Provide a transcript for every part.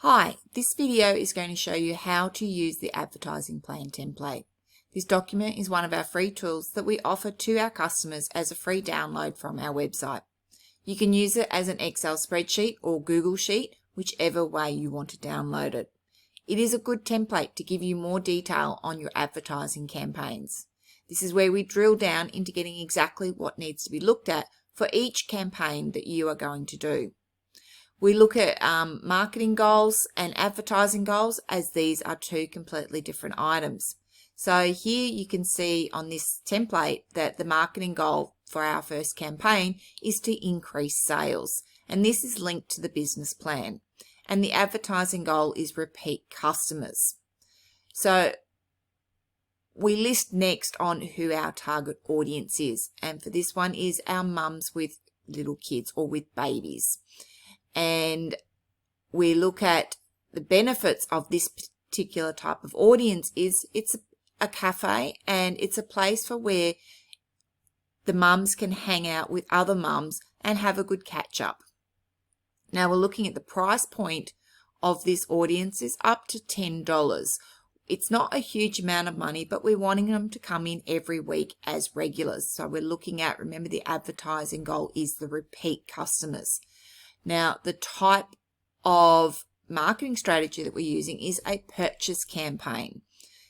Hi, this video is going to show you how to use the advertising plan template. This document is one of our free tools that we offer to our customers as a free download from our website. You can use it as an Excel spreadsheet or Google Sheet, whichever way you want to download it. It is a good template to give you more detail on your advertising campaigns. This is where we drill down into getting exactly what needs to be looked at for each campaign that you are going to do. We look at marketing goals and advertising goals, as these are two completely different items. So here you can see on this template that the marketing goal for our first campaign is to increase sales, and this is linked to the business plan. And the advertising goal is repeat customers. So we list next on who our target audience is, and for this one is our mums with little kids or with babies. And we look at the benefits of this particular type of audience is it's a cafe, and it's a place for where the mums can hang out with other mums and have a good catch up. Now we're looking at the price point of this audience is up to $10. It's not a huge amount of money, but we're wanting them to come in every week as regulars. So we're looking at, remember, the advertising goal is the repeat customers. Now, the type of marketing strategy that we're using is a purchase campaign.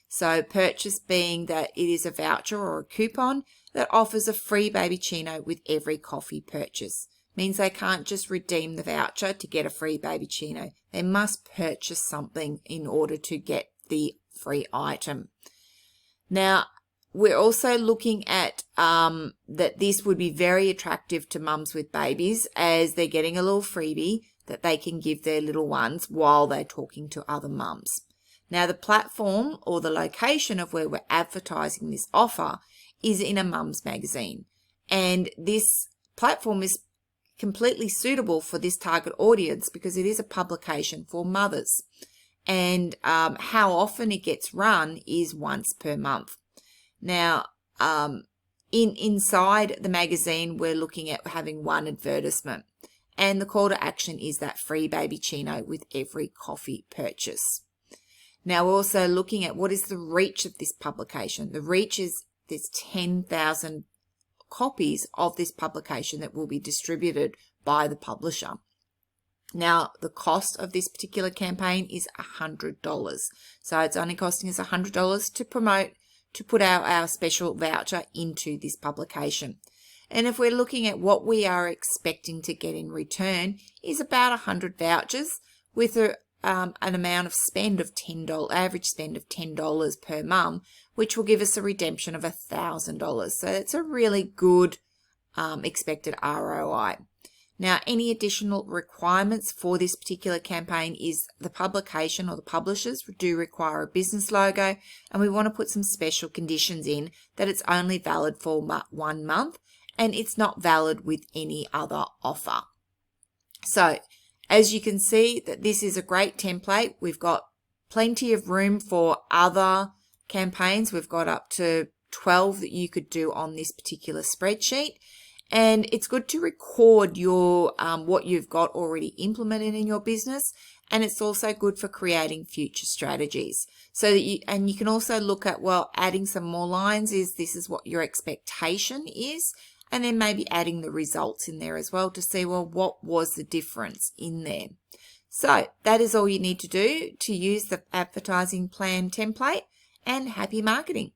So purchase being that it is a voucher or a coupon that offers a free baby chino with every coffee purchase. Means they can't just redeem the voucher to get a free baby chino. They must purchase something in order to get the free item. Now, we're also looking at that this would be very attractive to mums with babies, as they're getting a little freebie that they can give their little ones while they're talking to other mums. Now, the platform or the location of where we're advertising this offer is in a mum's magazine. And this platform is completely suitable for this target audience because it is a publication for mothers. And how often it gets run is once per month. Now, inside the magazine, we're looking at having one advertisement, and the call to action is that free baby chino with every coffee purchase. Now, we're also looking at what is the reach of this publication. The reach is there's 10,000 copies of this publication that will be distributed by the publisher. Now, the cost of this particular campaign is $100. So it's only costing us $100 to promote, to put our special voucher into this publication. And if we're looking at what we are expecting to get in return is about 100 vouchers with an amount of spend of $10, average spend of $10 per mum, which will give us a redemption of $1,000. So it's a really good expected ROI. Now, any additional requirements for this particular campaign is the publication or the publishers do require a business logo, and we want to put some special conditions in that it's only valid for 1 month and it's not valid with any other offer. So, as you can see, that this is a great template. We've got plenty of room for other campaigns. We've got up to 12 that you could do on this particular spreadsheet. And it's good to record your what you've got already implemented in your business, and it's also good for creating future strategies. So that you can also look at, well, adding some more lines this is what your expectation is, and then maybe adding the results in there as well to see, well, what was the difference in there. So that is all you need to do to use the advertising plan template, and happy marketing.